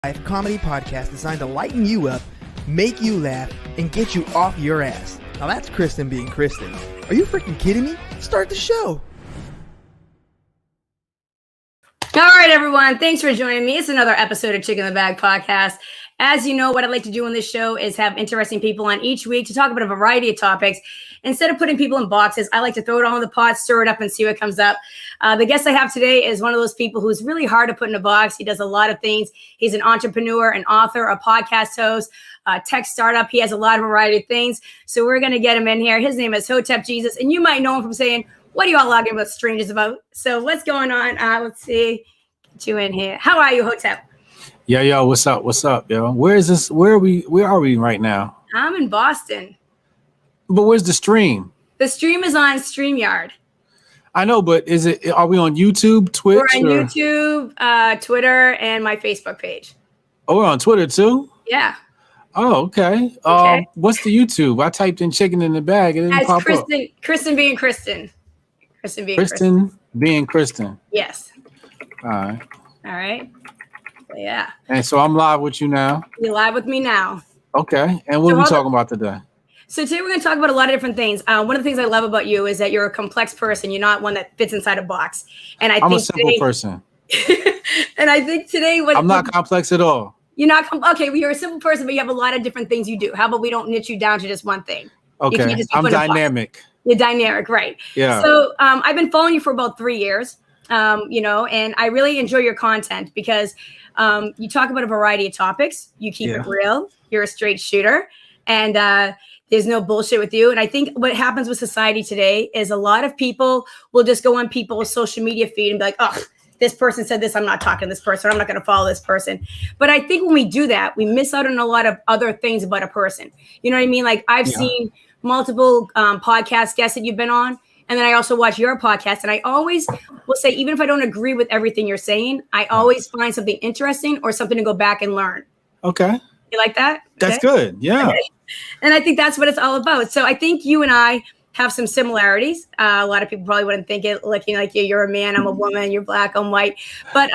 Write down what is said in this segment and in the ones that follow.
Life comedy podcast designed to lighten you up, make you laugh, and get you off your ass. Now that's Kristin being Kristin. Are you freaking kidding me? Start the show. All right, everyone. Thanks for joining me. It's another episode of Chicken in the Bag podcast. As you know, what I'd like to do on this show is have interesting people on each week to talk about a variety of topics. Instead of putting people in boxes, I like to throw it all in the pot, stir it up, and see what comes up. The guest I have today is one of those people who's really hard to put in a box. He does a lot of things. He's an entrepreneur, an author, a podcast host, a tech startup. He has a lot of variety of things. So we're going to get him in here. His name is Hotep Jesus, and you might know him from saying, "What are you all arguing about strangers about?" So what's going on? Let's see. Get you in here. How are you, Hotep? Yo, what's up, yo? Where is this? Where are we right now? I'm in Boston. But where's the stream? The stream is on StreamYard. I know, but are we on YouTube, Twitch? We're on YouTube, Twitter, and my Facebook page. Oh, we're on Twitter too? Yeah. Oh, okay. What's the YouTube? I typed in chicken in the bag. It didn't pop up. Kristin being Kristin. Kristin being Kristin. Yes. All right. Yeah. And so I'm live with you now. You're live with me now. Okay. And what are we talking about today? So today we're going to talk about a lot of different things. One of the things I love about you is that you're a complex person. You're not one that fits inside a box. And I'm a simple person. And I think today I'm not complex at all. You're not okay. Well, you're a simple person, but you have a lot of different things you do. How about we don't niche you down to just one thing? Okay. I'm dynamic. You're dynamic, right? Yeah. So I've been following you for about 3 years. And I really enjoy your content because you talk about a variety of topics. You keep it real. You're a straight shooter, and there's no bullshit with you. And I think what happens with society today is a lot of people will just go on people's social media feed and be like, "Oh, this person said this. I'm not talking to this person. I'm not going to follow this person." But I think when we do that, we miss out on a lot of other things about a person. You know what I mean? Like I've seen multiple podcast guests that you've been on. And then I also watch your podcast, and I always will say, even if I don't agree with everything you're saying, I always find something interesting or something to go back and learn. Okay. You like that? That's good. Yeah. Okay. And I think that's what it's all about. So I think you and I have some similarities. A lot of people probably wouldn't think it like you're a man, I'm a woman, you're black, I'm white. But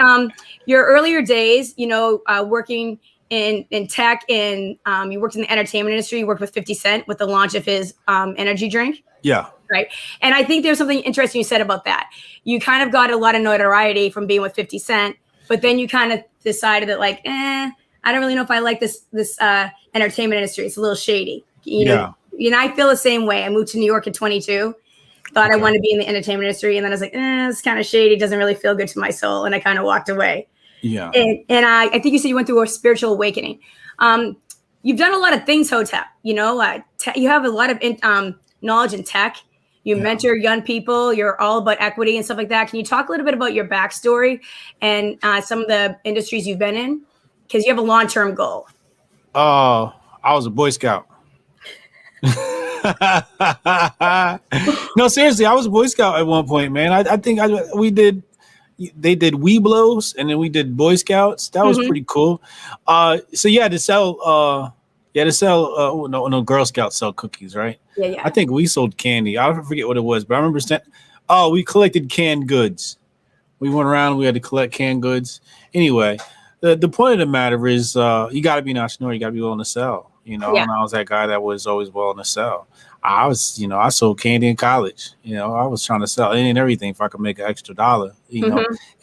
your earlier days, working in tech, and you worked in the entertainment industry, you worked with 50 Cent with the launch of his energy drink. Yeah. Right. And I think there's something interesting you said about that. You kind of got a lot of notoriety from being with 50 Cent, but then you kind of decided that I don't really know if I like this entertainment industry. It's a little shady. You know, I feel the same way. I moved to New York at 22, thought I wanted to be in the entertainment industry. And then I was like, it's kind of shady. It doesn't really feel good to my soul. And I kind of walked away. Yeah. And I think you said you went through a spiritual awakening. You've done a lot of things, Hotep. You have a lot of knowledge in tech. You mentor young people. You're all about equity and stuff like that. Can you talk a little bit about your backstory and some of the industries you've been in? Because you have a long-term goal. I was a Boy Scout. No, seriously, I was a Boy Scout at one point, man. I think they did Weeblos, and then we did Boy Scouts. That was pretty cool. So you had to sell. No, Girl Scouts sell cookies, right? Yeah. I think we sold candy. I forget what it was, but I remember we collected canned goods. We went around, we had to collect canned goods. Anyway, the point of the matter is you got to be an entrepreneur. You got to be willing to sell, And I was that guy that was always willing to sell. I sold candy in college. I was trying to sell any and everything if I could make an extra $1,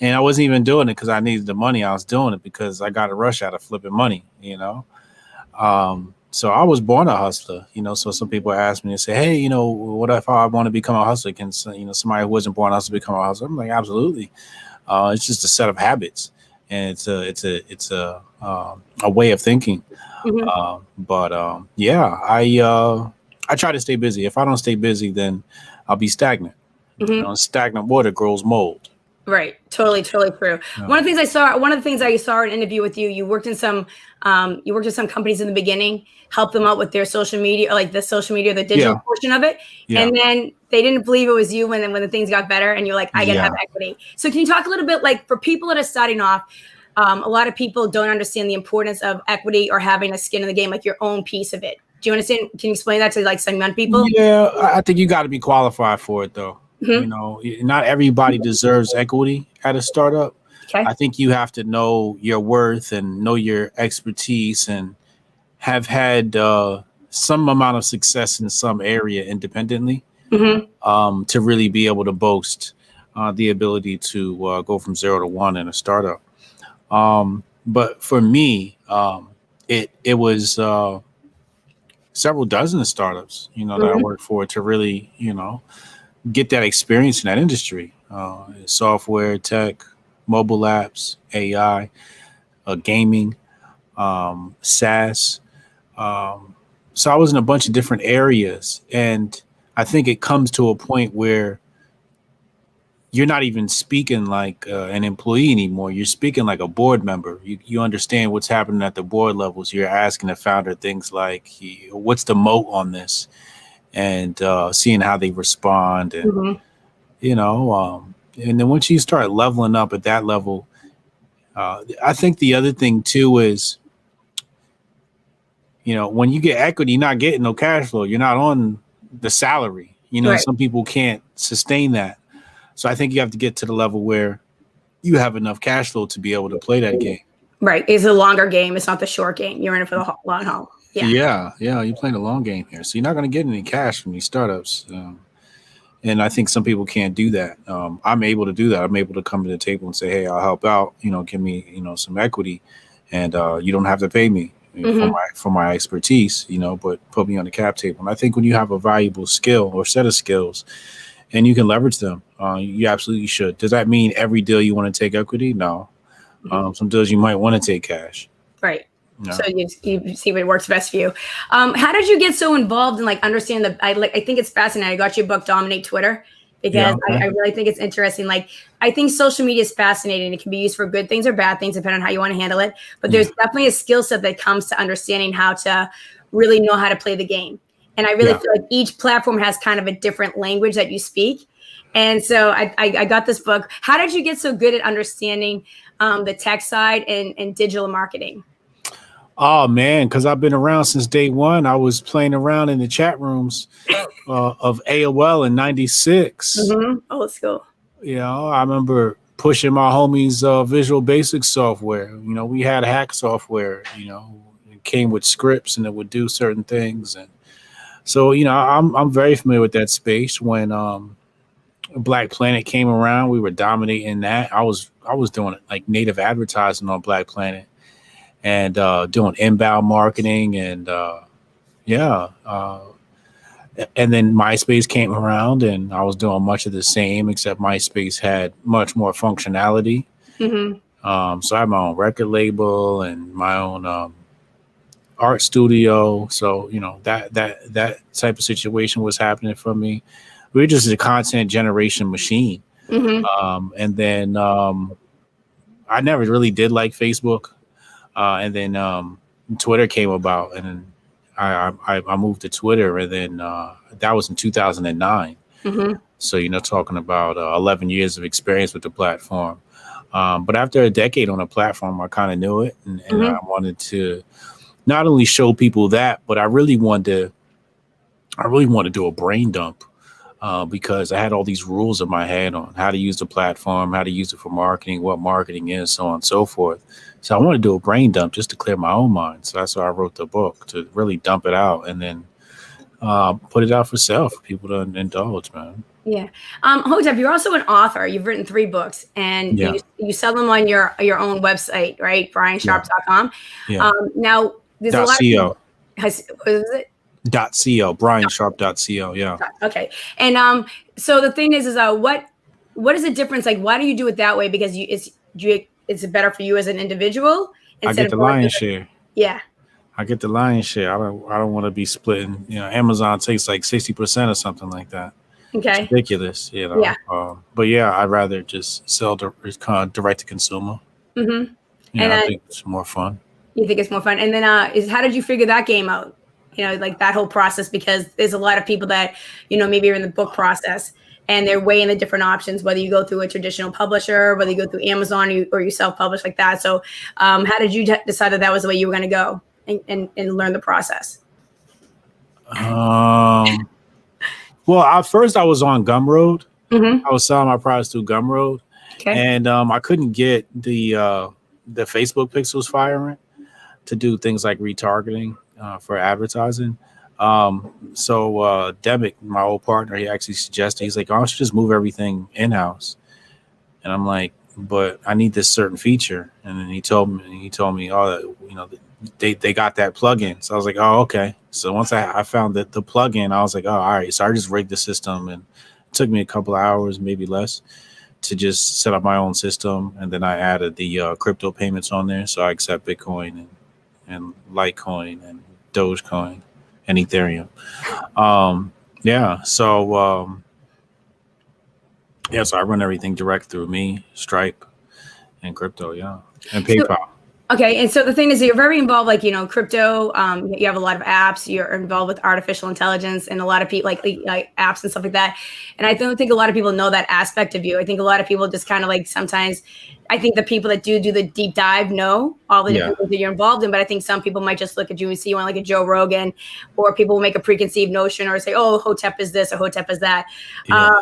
and I wasn't even doing it because I needed the money. I was doing it because I got a rush out of flipping money, So I was born a hustler, so some people ask me and say, hey, what if I want to become a hustler? Can, somebody who wasn't born a hustler become a hustler? I'm like, absolutely. It's just a set of habits, and it's a way of thinking. I try to stay busy. If I don't stay busy, then I'll be stagnant. Stagnant water grows mold. Right. Totally true. Yeah. One of the things I saw in an interview with you, you worked with some companies in the beginning, helped them out with their social media, like the social media, the digital portion of it. Yeah. And then they didn't believe it was you when the things got better, and you're like, I gotta have equity. So can you talk a little bit, like, for people that are starting off, a lot of people don't understand the importance of equity or having a skin in the game, like your own piece of it. Do you understand? Can you explain that to like some young people? Yeah, I think you got to be qualified for it though. Not everybody deserves equity at a startup. Okay. I think you have to know your worth and know your expertise and have had some amount of success in some area independently to really be able to boast the ability to go from 0 to 1 in a startup. But for me, it was several dozen of startups, that I worked for to really, get that experience in that industry, software, tech, mobile apps, AI, gaming, SaaS. So I was in a bunch of different areas, and I think it comes to a point where you're not even speaking like an employee anymore. You're speaking like a board member. You understand what's happening at the board levels. You're asking the founder things like, what's the moat on this? And seeing how they respond. And, and then once you start leveling up at that level, I think the other thing too is, when you get equity, you're not getting no cash flow. You're not on the salary. Right. Some people can't sustain that. So I think you have to get to the level where you have enough cash flow to be able to play that game. Right. It's a longer game. It's not the short game. You're in it for the long haul. Yeah. You're playing the long game here. So you're not going to get any cash from these startups. And I think some people can't do that. I'm able to do that. I'm able to come to the table and say, hey, I'll help out, give me, some equity, and you don't have to pay me for my expertise, but put me on the cap table. And I think when you have a valuable skill or set of skills and you can leverage them, you absolutely should. Does that mean every deal you want to take equity? No. Some deals you might want to take cash. Right. No. So you see what works best for you. How did you get so involved in understand I think it's fascinating. I got your book, Dominate Twitter, because I really think it's interesting. I think social media is fascinating. It can be used for good things or bad things, depending on how you want to handle it. But there's definitely a skill set that comes to understanding how to really know how to play the game. And I really feel like each platform has kind of a different language that you speak. And so I got this book. How did you get so good at understanding the tech side and digital marketing? Oh, man, because I've been around since day one. I was playing around in the chat rooms of AOL in 96. Oh, let's go. I remember pushing my homies Visual Basic software. We had hack software, it came with scripts and it would do certain things. And so, I'm very familiar with that space. When Black Planet came around, we were dominating that. I was doing like native advertising on Black Planet. And doing inbound marketing and and then MySpace came around and I was doing much of the same, except MySpace had much more functionality. So I had my own record label and my own art studio. So that type of situation was happening for me. We were just a content generation machine. And then I never really did like Facebook. And then Twitter came about, and then I moved to Twitter, and then that was in 2009. So, talking about 11 years of experience with the platform. But after a decade on a platform, I kind of knew it, and I wanted to not only show people that, but I really wanted to do a brain dump. Because I had all these rules in my head on how to use the platform, how to use it for marketing, what marketing is, so on and so forth. So I wanted to do a brain dump just to clear my own mind. So that's why I wrote the book, to really dump it out and then put it out for sale for people to indulge, man. Yeah. Hotep, you're also an author. You've written 3 books and you sell them on your own website, right? briansharp.com. Now, there's a lot .co. What is it? .co, briansharp.co, yeah. Okay. And so the thing is what is the difference? Why do you do it that way? Because it's better for you as an individual? I get the lion's share. Yeah. I get the lion's share. I don't want to be splitting. Amazon takes like 60% or something like that. Okay. It's ridiculous, Yeah. But I'd rather just sell direct to consumer. And I think it's more fun. You think it's more fun? And then how did you figure that game out? That whole process, because there's a lot of people that, maybe are in the book process and they're weighing the different options, whether you go through a traditional publisher, whether you go through Amazon or you self-publish like that. So how did you decide that was the way you were going to go and learn the process? Well, at first I was on Gumroad. I was selling my products through Gumroad. Okay. And I couldn't get the Facebook pixels firing to do things like retargeting for advertising. So Demick, my old partner, he actually suggested, he's like, "Oh, I should just move everything in-house." And I'm like, "But I need this certain feature." And then he told me, "Oh, they got that plugin." So I was like, "Oh, okay." So once I found the plugin, I was like, "Oh, all right." So I just rigged the system, and it took me a couple of hours, maybe less, to just set up my own system. And then I added the crypto payments on there. So I accept Bitcoin and Litecoin and Dogecoin and Ethereum. So I run everything direct through me, Stripe, and crypto, and PayPal. Okay, and so the thing is, you're very involved, like, crypto. You have a lot of apps. You're involved with artificial intelligence and a lot of people, like apps and stuff like that. And I don't think a lot of people know that aspect of you. I think a lot of people just kind of like sometimes. I think the people that do the deep dive know all the different things that you're involved in. But I think some people might just look at you and see you on like a Joe Rogan, or people will make a preconceived notion or say, "Oh, Hotep is this or Hotep is that." Yeah.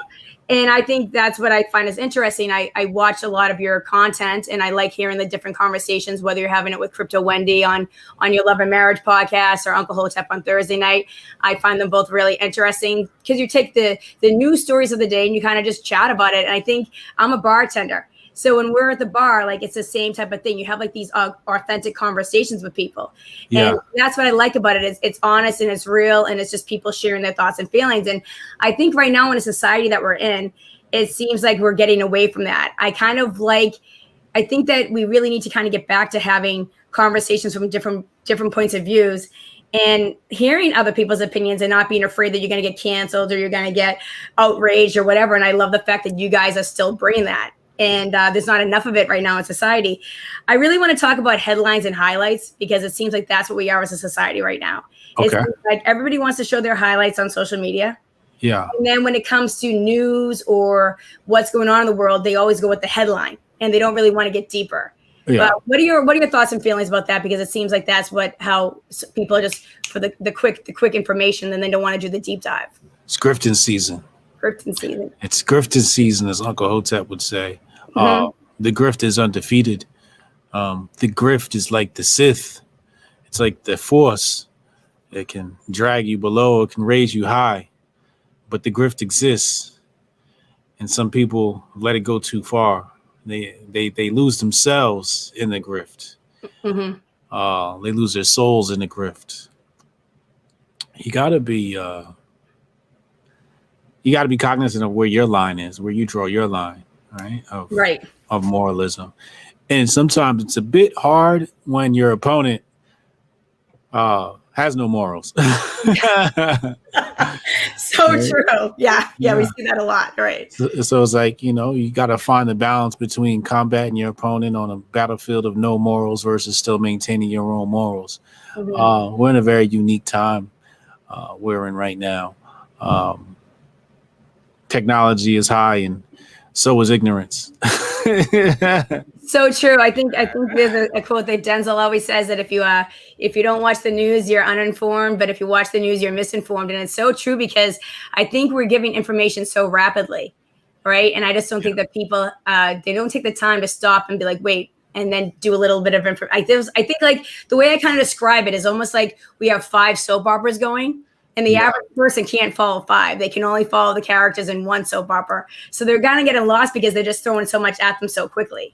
And I think that's what I find is interesting. I watch a lot of your content, and I like hearing the different conversations, whether you're having it with Crypto Wendy on your Love and Marriage podcast or Uncle Hotep on Thursday night. I find them both really interesting because you take the news stories of the day and you kind of just chat about it. And I think I'm a bartender. So when we're at the bar, like it's the same type of thing. You have like these authentic conversations with people. Yeah. And that's what I like about it. It's honest and it's real, and it's just people sharing their thoughts and feelings. And I think right now in a society that we're in, it seems like we're getting away from that. I think that we really need to kind of get back to having conversations from different points of views and hearing other people's opinions and not being afraid that you're going to get canceled or you're going to get outraged or whatever. And I love the fact that you guys are still bringing that. And there's not enough of it right now in society. I really want to talk about headlines and highlights because it seems like that's what we are as a society right now. Okay. It's like everybody wants to show their highlights on social media. Yeah. And then when it comes to news or what's going on in the world, they always go with the headline and they don't really want to get deeper. Yeah. But what are your thoughts and feelings about that? Because it seems like that's how people are just for the quick information, and they don't want to do the deep dive. It's grifting season. Grifting season. It's grifting season, as Uncle Hotep would say. The grift is undefeated. The grift is like the Sith. It's like the Force. It can drag you below. It can raise you high. But the grift exists. And some people let it go too far. They lose themselves in the grift. Mm-hmm. They lose their souls in the grift. You gotta be cognizant of where your line is, where you draw your line. Right. Of moralism. And sometimes it's a bit hard when your opponent has no morals. So right? true. Yeah, we see that a lot. Right. So it's like, you got to find the balance between combating your opponent on a battlefield of no morals versus still maintaining your own morals. Mm-hmm. We're in a very unique time we're in right now. Technology is high and so is ignorance. So true. I think there's a quote that Denzel always says that if you don't watch the news, you're uninformed, but if you watch the news, you're misinformed. And it's so true because I think we're giving information so rapidly, right? And I just don't think that people they don't take the time to stop and be like, wait, and then do a little bit of information. I think like the way I kind of describe it is almost like we have 5 soap operas going. And the average person can't follow 5. They can only follow the characters in one soap opera. So they're going to get lost because they're just throwing so much at them so quickly.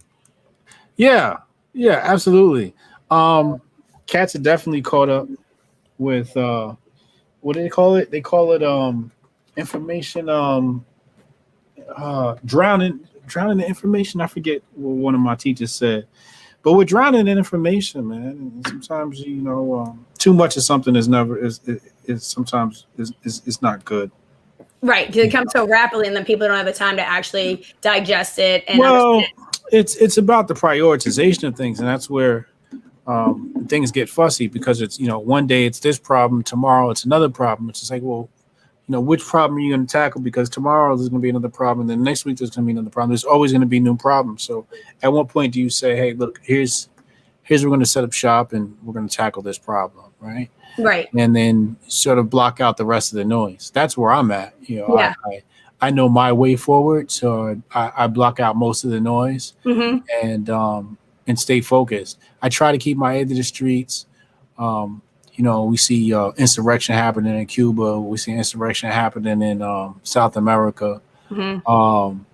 Yeah, absolutely. Cats are definitely caught up with, what do they call it? They call it information, drowning in information. I forget what one of my teachers said. But we're drowning in information, man. And sometimes, too much of something is sometimes not good. Right, because it comes so rapidly, and then people don't have the time to actually digest it. And it's about the prioritization of things, and that's where things get fussy because it's one day it's this problem, tomorrow it's another problem. It's just like, well, which problem are you going to tackle? Because tomorrow there's going to be another problem. Then next week there's going to be another problem. There's always going to be new problems. So at what point do you say, hey, look, here's we're going to set up shop and we're going to tackle this problem, right? Right. And then sort of block out the rest of the noise. That's where I'm at. I know my way forward, so I block out most of the noise and stay focused. I try to keep my ear to the streets. We see insurrection happening in Cuba. We see insurrection happening in South America. Um,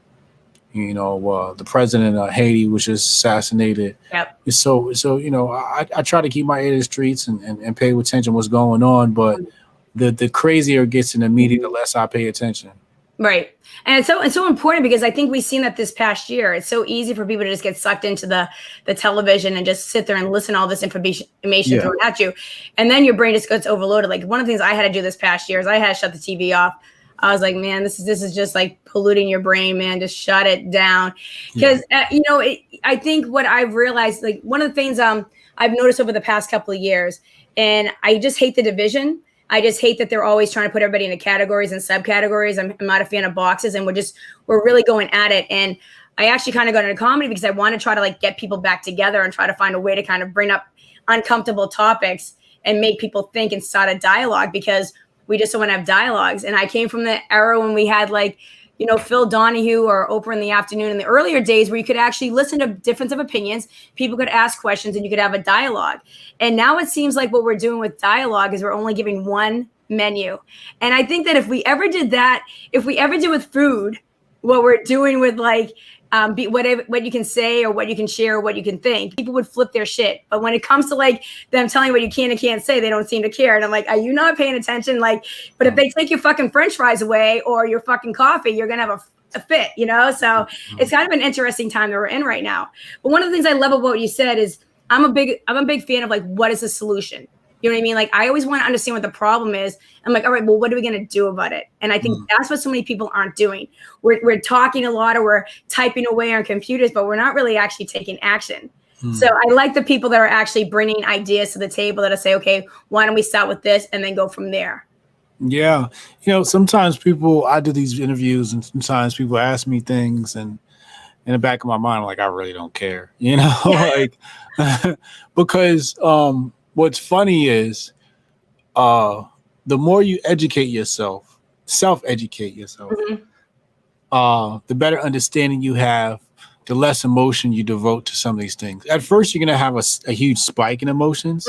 the president of Haiti was just assassinated. Yep. So I try to keep my ear to the streets and pay attention to what's going on. But the crazier it gets in the media, the less I pay attention. Right. And it's so important because I think we've seen that this past year. It's so easy for people to just get sucked into the television and just sit there and listen to all this information thrown at you. And then your brain just gets overloaded. Like one of the things I had to do this past year is I had to shut the TV off. I was like, man, this is just like polluting your brain, man. Just shut it down. Because, I think what I've realized, like one of the things I've noticed over the past couple of years, and I just hate the division. I just hate that they're always trying to put everybody into categories and subcategories. I'm not a fan of boxes, and we're really going at it. And I actually kind of got into comedy because I want to try to like get people back together and try to find a way to kind of bring up uncomfortable topics and make people think and start a dialogue, because we just don't want to have dialogues. And I came from the era when we had like, Phil Donahue or Oprah in the afternoon in the earlier days where you could actually listen to difference of opinions. People could ask questions and you could have a dialogue. And now it seems like what we're doing with dialogue is we're only giving one menu. And I think that if we ever did that, if we ever do with food, what we're doing with like, what you can say or what you can share or what you can think, people would flip their shit. But when it comes to like them telling you what you can and can't say, they don't seem to care. And I'm like, are you not paying attention? Like, but if they take your fucking French fries away or your fucking coffee, you're going to have a fit, So it's kind of an interesting time that we're in right now. But one of the things I love about what you said is I'm a big fan of like, what is the solution? You know what I mean? Like, I always want to understand what the problem is. I'm like, all right, well, what are we going to do about it? And I think that's what so many people aren't doing. We're talking a lot, or we're typing away on computers, but we're not really actually taking action. So I like the people that are actually bringing ideas to the table that are say, okay, why don't we start with this and then go from there? Yeah. Sometimes I do these interviews and sometimes people ask me things, and in the back of my mind, I'm like, I really don't care, like, because, what's funny is the more you educate yourself, self-educate yourself, the better understanding you have, the less emotion you devote to some of these things. At first, you're going to have a huge spike in emotions,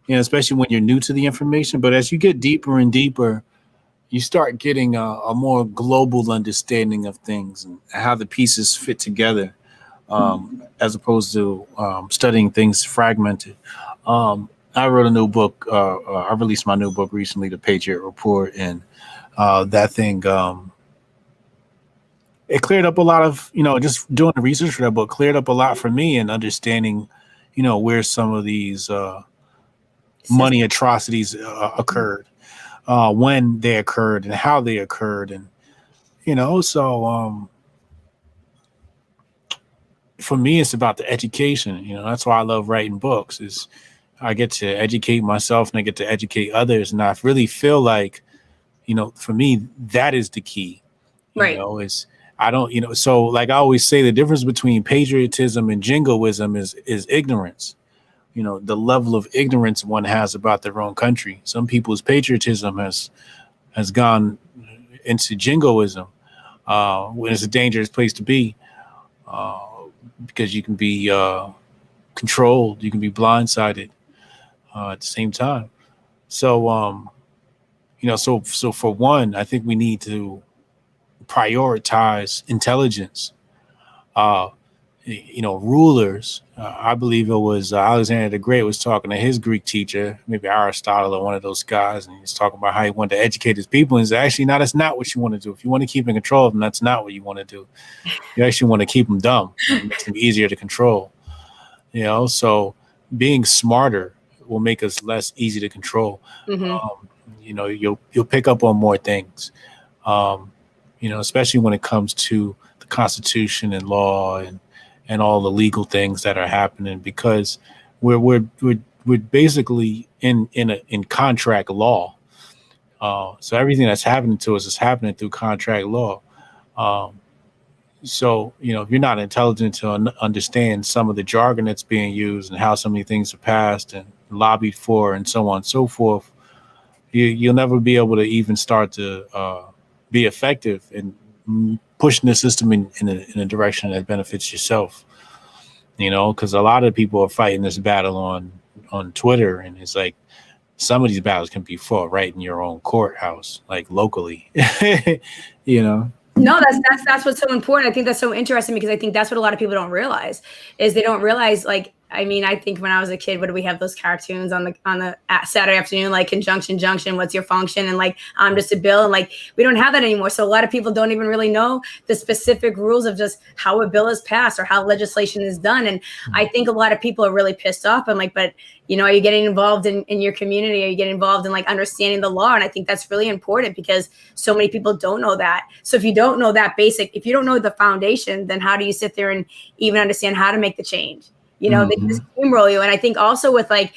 especially when you're new to the information. But as you get deeper and deeper, you start getting a more global understanding of things and how the pieces fit together, as opposed to studying things fragmented. I wrote a new book. I released my new book recently, The Patriot Report, and that thing, it cleared up a lot of, just doing the research for that book cleared up a lot for me and understanding, where some of these money atrocities occurred, when they occurred and how they occurred. And, so for me, it's about the education. That's why I love writing books, is I get to educate myself and I get to educate others. And I really feel like, for me, that is the key, right? Is I don't, so like I always say, the difference between patriotism and jingoism is ignorance. The level of ignorance one has about their own country. Some people's patriotism has gone into jingoism, when it's a dangerous place to be, because you can be controlled, you can be blindsided. At the same time. So, so for one, I think we need to prioritize intelligence. Rulers, I believe it was Alexander the Great was talking to his Greek teacher, maybe Aristotle or one of those guys, and he's talking about how he wanted to educate his people. And he's actually, no, that's not what you want to do. If you want to keep in control of them, that's not what you want to do. You actually want to keep them dumb. It makes them easier to control. So being smarter will make us less easy to control. You'll pick up on more things, especially when it comes to the Constitution and law and all the legal things that are happening, because we're basically in contract law. So everything that's happening to us is happening through contract law. So, if you're not intelligent to understand some of the jargon that's being used and how so many things are passed and lobbied for and so on and so forth, you'll never be able to even start to be effective in pushing the system in a direction that benefits yourself. You know, because a lot of people are fighting this battle on Twitter, and it's like some of these battles can be fought right in your own courthouse, like locally. You know. No, that's what's so important. I think that's so interesting because I think that's what a lot of people don't realize is they don't realize, like, I mean, I think when I was a kid, what do we have those cartoons on the Saturday afternoon, like Conjunction Junction, what's your function? And like, I'm just a bill. And like, we don't have that anymore. So a lot of people don't even really know the specific rules of just how a bill is passed or how legislation is done. And I think a lot of people are really pissed off. I'm like, but you know, are you getting involved in your community? Are you getting involved in like understanding the law? And I think that's really important because so many people don't know that. So if you don't know that if you don't know the foundation, then how do you sit there and even understand how to make the change? You know, they just steamroll you. And I think also with like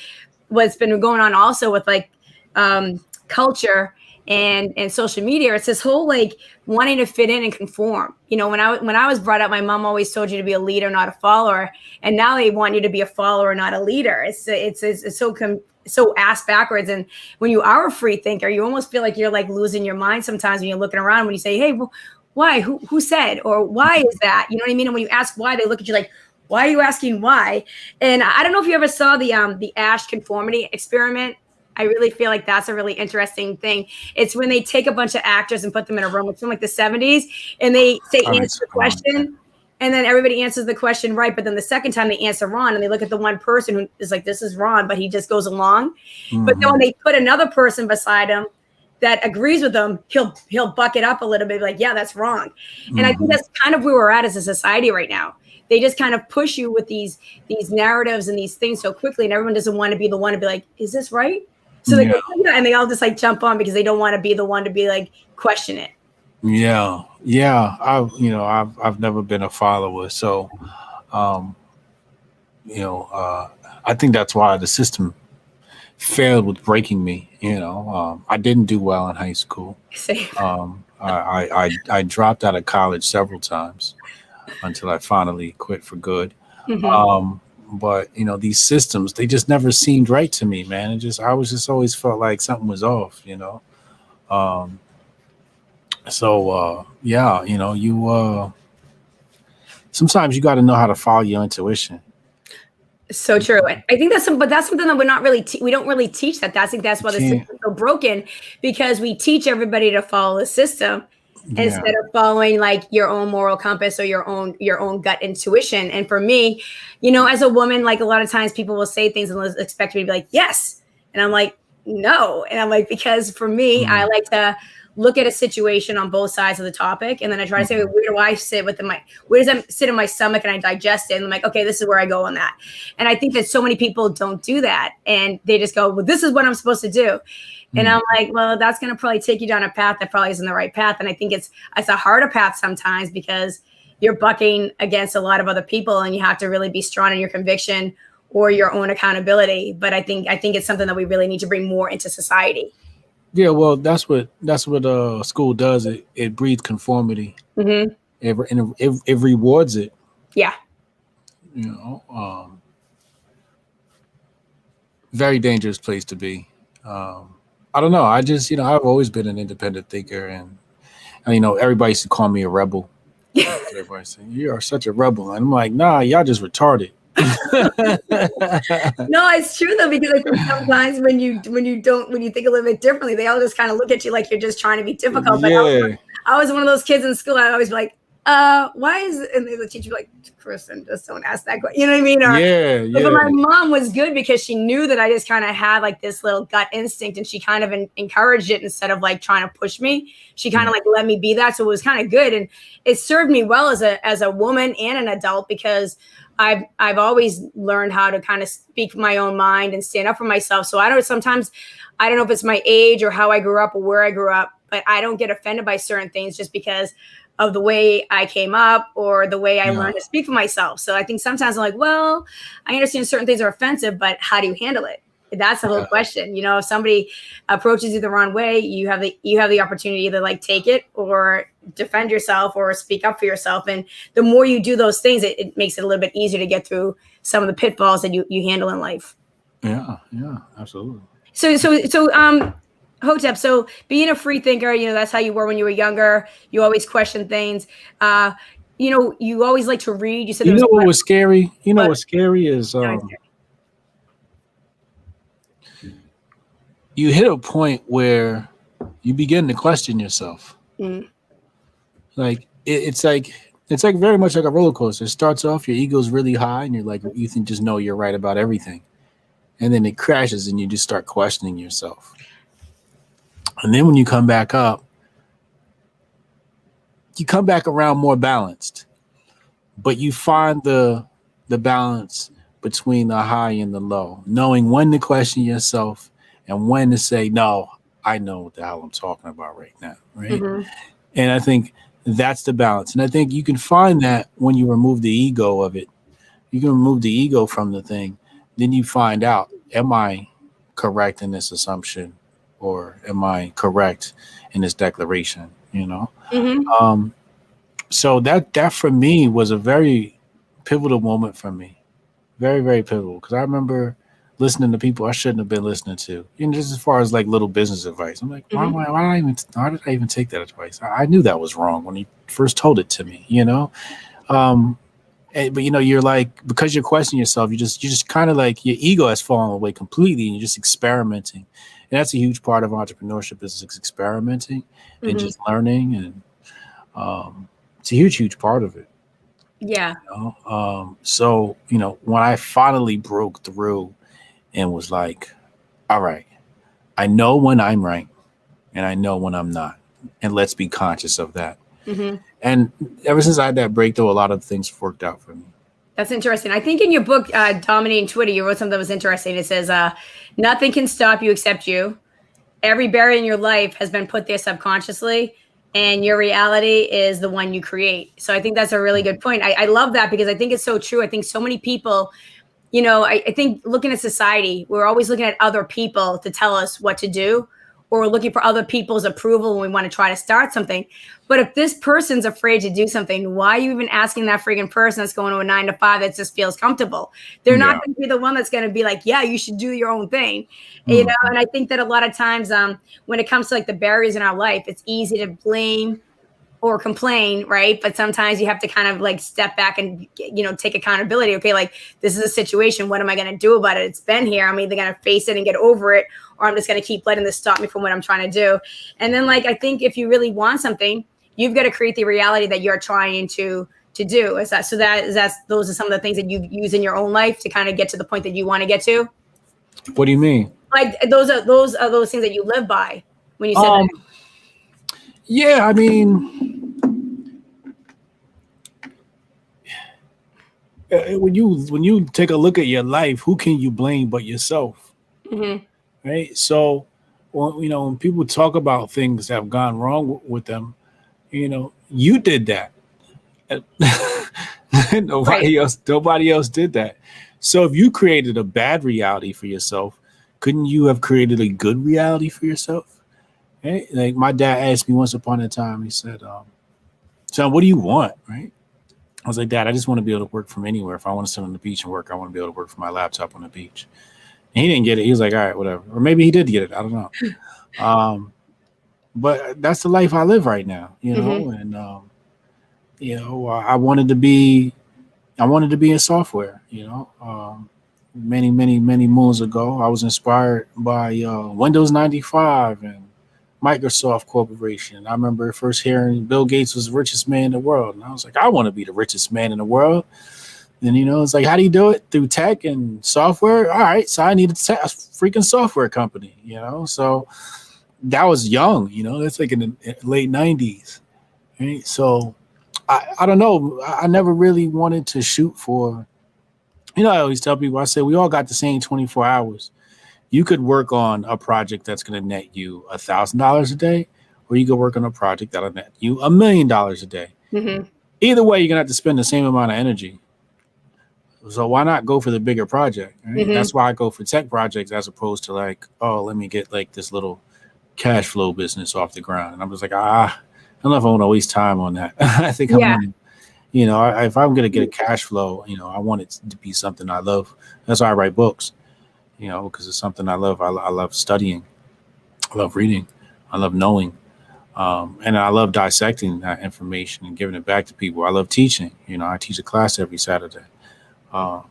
what's been going on also with like culture and social media, it's this whole like wanting to fit in and conform. You know, when I was brought up, my mom always told you to be a leader, not a follower. And now they want you to be a follower, not a leader. It's so ass backwards. And when you are a free thinker, you almost feel like you're like losing your mind sometimes when you're looking around, when you say, hey, well, why? Who said? Or why is that? You know what I mean? And when you ask why, they look at you like, why are you asking why? And I don't know if you ever saw the Ash conformity experiment. I really feel like that's a really interesting thing. It's when they take a bunch of actors and put them in a room. It's from like the 70s. And they say, answer the question. And then everybody answers the question right. But then the second time they answer wrong. And they look at the one person who is like, this is wrong. But he just goes along. But then when they put another person beside him that agrees with them, he'll buck it up a little bit. Like, yeah, that's wrong. And I think that's kind of where we're at as a society right now. They just kind of push you with these narratives and these things so quickly, and everyone doesn't want to be the one to be like, "Is this right?" So they go, yeah, and they all just like jump on because they don't want to be the one to be like question it. Yeah. I've never been a follower, so I think that's why the system failed with breaking me. You know, I didn't do well in high school. Same. I dropped out of college several times until I finally quit for good. But you know, these systems, they just never seemed right to me, man. I was always felt like something was off, you know. Sometimes you got to know how to follow your intuition. So true. I think that's something that we're not really, we don't really teach that. I think that's why the system is so broken, because we teach everybody to follow the system instead of following like your own moral compass or your own gut intuition. And for me, you know, as a woman, like a lot of times people will say things and expect me to be like, yes. And I'm like, no. And I'm like, because for me, I like to look at a situation on both sides of the topic. And then I try to say, where do I sit where does that sit in my stomach? And I digest it. And I'm like, okay, this is where I go on that. And I think that so many people don't do that. And they just go, well, this is what I'm supposed to do. And I'm like, well, that's going to probably take you down a path that probably isn't the right path. And I think it's a harder path sometimes because you're bucking against a lot of other people and you have to really be strong in your conviction or your own accountability. But I think it's something that we really need to bring more into society. Yeah, well, that's what school does. It breeds conformity. It rewards it. Yeah. You know, very dangerous place to be. I don't know. I just, you know, I've always been an independent thinker, and you know, everybody used to call me a rebel. Everybody saying, "You are such a rebel," and I'm like, "Nah, y'all just retarded." No, it's true though, because I think sometimes when you think a little bit differently, they all just kind of look at you like you're just trying to be difficult. But I was one of those kids in school. I always be like, why is it? And the teacher be like, Kristin, just don't ask that question. You know what I mean? But my mom was good because she knew that I just kind of had like this little gut instinct, and she kind of encouraged it instead of like trying to push me. She kind of like let me be that. So it was kind of good. And it served me well as a woman and an adult, because I've always learned how to kind of speak my own mind and stand up for myself. So I don't know if it's my age or how I grew up or where I grew up, but I don't get offended by certain things just because of the way I came up or the way I learned to speak for myself. So I think sometimes I'm like, well, I understand certain things are offensive, but how do you handle it? That's the whole question. You know, if somebody approaches you the wrong way, you have the opportunity to either like take it or defend yourself or speak up for yourself. And the more you do those things, it makes it a little bit easier to get through some of the pitfalls that you handle in life. Yeah, absolutely. So Hotep, so being a free thinker, that's how you were when you were younger. You always question things. You always like to read. You said You know what was scary? You know what's scary is you hit a point where you begin to question yourself. Mm. Like it's like very much like a roller coaster. It starts off, your ego's really high, and you're like, you think just know you're right about everything, and then it crashes, and you just start questioning yourself. And then when you come back up, you come back around more balanced, but you find the balance between the high and the low, knowing when to question yourself and when to say, no, I know what the hell I'm talking about right now. Right. Mm-hmm. And I think that's the balance. And I think you can find that when you remove the ego of it. You can remove the ego from the thing. Then you find out, am I correct in this assumption? Or am I correct in this declaration? Mm-hmm. So that for me was a very pivotal moment for me. Very, very pivotal. Because I remember listening to people I shouldn't have been listening to. Just as far as like little business advice. I'm like, Mm-hmm. why did I even take that advice? I knew that was wrong when he first told it to me, But you're like, because you're questioning yourself, you just kind of like your ego has fallen away completely, and you're just experimenting. And that's a huge part of entrepreneurship, is experimenting Mm-hmm. and just learning. And it's a huge part of it. Yeah. So, when I finally broke through and was like, all right, I know when I'm right and I know when I'm not. And let's be conscious of that. Mm-hmm. And ever since I had that breakthrough, a lot of things worked out for me. That's interesting. I think in your book, Dominating Twitter, you wrote something that was interesting. It says, nothing can stop you except you. Every barrier in your life has been put there subconsciously, and your reality is the one you create. So I think that's a really good point. I love that, because I think it's so true. I think so many people, I think looking at society, we're always looking at other people to tell us what to do, or we're looking for other people's approval when we want to try to start something. But if this person's afraid to do something, why are you even asking that freaking person that's going to a 9 to 5 that just feels comfortable? They're not going to be the one that's going to be like, yeah, you should do your own thing. And I think that a lot of times when it comes to like the barriers in our life, it's easy to blame or complain, right? But sometimes you have to kind of like step back and, take accountability. Okay, like this is a situation. What am I going to do about it? It's been here. I'm either going to face it and get over it, or I'm just going to keep letting this stop me from what I'm trying to do. And then I think if you really want something, you've got to create the reality that you're trying to do. Those are some of the things that you use in your own life to kind of get to the point that you want to get to. What do you mean? Like those are those things that you live by when you said that. Yeah, I mean, when you take a look at your life, who can you blame but yourself? Mm-hmm. Right. So, when people talk about things that have gone wrong with them, you did that. Nobody else did that. So if you created a bad reality for yourself, couldn't you have created a good reality for yourself? Right? Like my dad asked me once upon a time, he said, son, what do you want? Right. I was like, Dad, I just want to be able to work from anywhere. If I want to sit on the beach and work, I want to be able to work from my laptop on the beach. And he didn't get it. He was like, all right, whatever. Or maybe he did get it. I don't know. But that's the life I live right now, and, I wanted to be in software, many, many, many moons ago. I was inspired by Windows 95 and Microsoft Corporation. I remember first hearing Bill Gates was the richest man in the world. And I was like, I want to be the richest man in the world. And, it's like, how do you do it? Through tech and software? All right. So I need a freaking software company, So that was young, that's like in the late 90s. Right? So I don't know. I never really wanted to shoot for, I always tell people, I say, we all got the same 24 hours. You could work on a project that's going to net you $1,000 a day, or you could work on a project that'll net you $1 million a day. Mm-hmm. Either way, you're going to have to spend the same amount of energy. So why not go for the bigger project? Right? Mm-hmm. That's why I go for tech projects as opposed to like, oh, let me get like this little cash flow business off the ground. And I'm just like, I don't know if I want to waste time on that. I think I'm going to, if I'm going to get a cash flow, I want it to be something I love. That's why I write books, because it's something I love. I love studying. I love reading. I love knowing. And I love dissecting that information and giving it back to people. I love teaching. I teach a class every Saturday. Uh,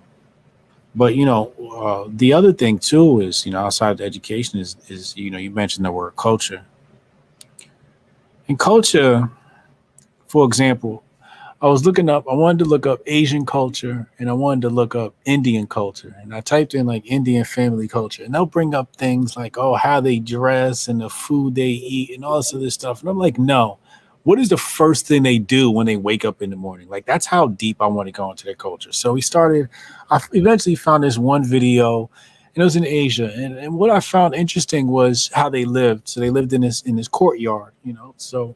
but the other thing too is, outside of education is you mentioned the word culture. And culture, for example, I wanted to look up Asian culture and I wanted to look up Indian culture. And I typed in like Indian family culture and they'll bring up things like, oh, how they dress and the food they eat and all this other stuff. And I'm like, no, what is the first thing they do when they wake up in the morning? Like, that's how deep I want to go into their culture. So I eventually found this one video and it was in Asia. And what I found interesting was how they lived. So they lived in this courtyard, so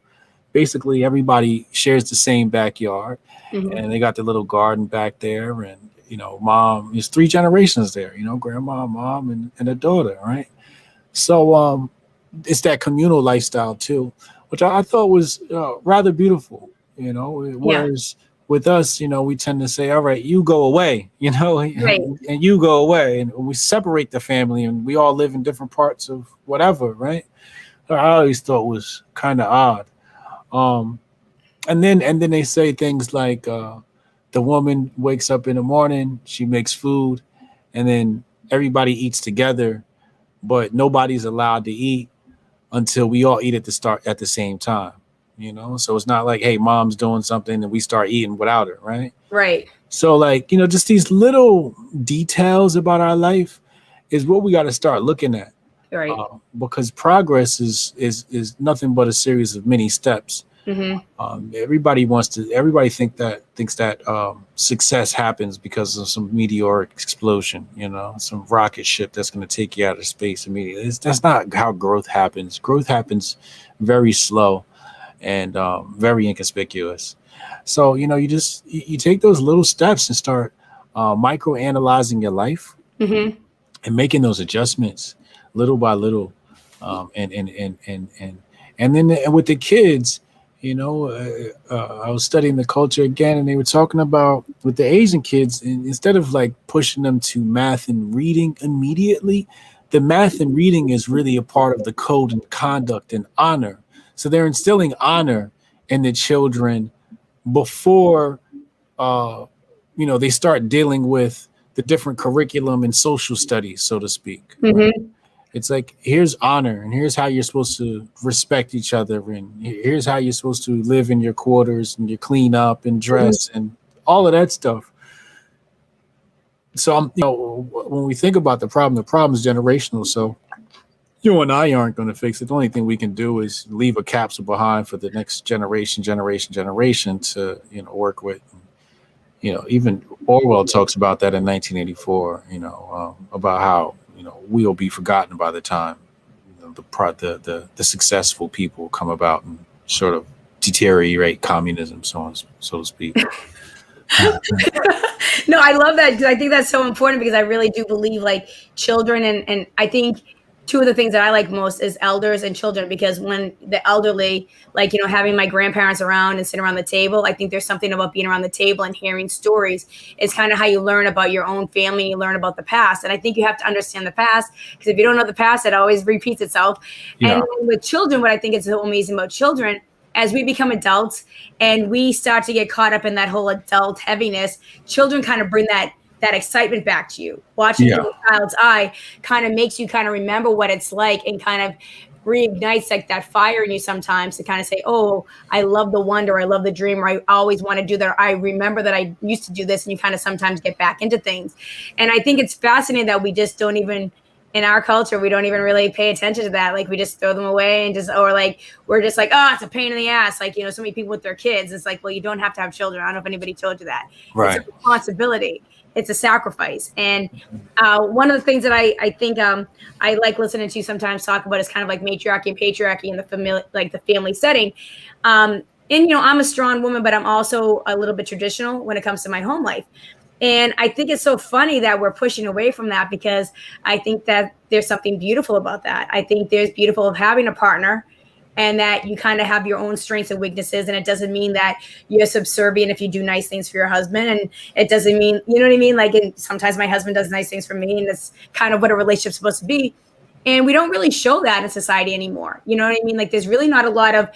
basically everybody shares the same backyard and they got the little garden back there. And, mom, there's 3 generations there, grandma, mom, and a daughter. Right. So it's that communal lifestyle too, which I thought was rather beautiful, whereas with us, we tend to say, all right, you go away, Right. and you go away, and we separate the family and we all live in different parts of whatever. Right. I always thought was kind of odd. And then they say things like the woman wakes up in the morning, she makes food, and then everybody eats together, but nobody's allowed to eat until we all eat at the same time. So it's not like, hey, mom's doing something and we start eating without her, right? Right. So like, just these little details about our life is what we got to start looking at. Right. Because progress is nothing but a series of many steps. Everybody thinks that success happens because of some meteoric explosion, some rocket ship that's going to take you out of space immediately. That's not how growth happens. Growth happens very slow and very inconspicuous. So, you take those little steps and start micro analyzing your life and making those adjustments little by little. And then with the kids, I was studying the culture again, and they were talking about with the Asian kids, and instead of like pushing them to math and reading immediately, the math and reading is really a part of the code and conduct and honor. So they're instilling honor in the children before, they start dealing with the different curriculum and social studies, so to speak. Right? It's like, here's honor, and here's how you're supposed to respect each other, and here's how you're supposed to live in your quarters, and you clean up and dress and all of that stuff. So, when we think about the problem is generational. So you and I aren't going to fix it. The only thing we can do is leave a capsule behind for the next generation to, work with. Even Orwell talks about that in 1984, about how, we'll be forgotten by the time the successful people come about and sort of deteriorate communism, so to speak. No, I love that because I think that's so important because I really do believe like children and I think 2 of the things that I like most is elders and children, because when the elderly, like, having my grandparents around and sitting around the table, I think there's something about being around the table and hearing stories. It's kind of how you learn about your own family, you learn about the past. And I think you have to understand the past, because if you don't know the past, it always repeats itself. Yeah. And with children, what I think is so amazing about children, as we become adults and we start to get caught up in that whole adult heaviness, children kind of bring that excitement back to you. Watching through a child's eye kind of makes you kind of remember what it's like and kind of reignites like that fire in you sometimes to kind of say, oh, I love the wonder, I love the dream, or I always want to do that. Or I remember that I used to do this, and you kind of sometimes get back into things. And I think it's fascinating that we just don't even, in our culture, we don't even really pay attention to that. Like we just throw them away and or like, we're just like, oh, it's a pain in the ass. Like, so many people with their kids, it's like, well, you don't have to have children. I don't know if anybody told you that. Right. It's a responsibility. It's a sacrifice. And one of the things that I think I like listening to sometimes talk about is kind of like matriarchy and patriarchy in the family, like the family setting. And, I'm a strong woman, but I'm also a little bit traditional when it comes to my home life. And I think it's so funny that we're pushing away from that, because I think that there's something beautiful about that. I think there's beautiful of having a partner, and that you kind of have your own strengths and weaknesses. And it doesn't mean that you're subservient if you do nice things for your husband. And it doesn't mean, you know what I mean? Like sometimes my husband does nice things for me, and it's kind of what a relationship's supposed to be. And we don't really show that in society anymore. You know what I mean? Like, there's really not a lot of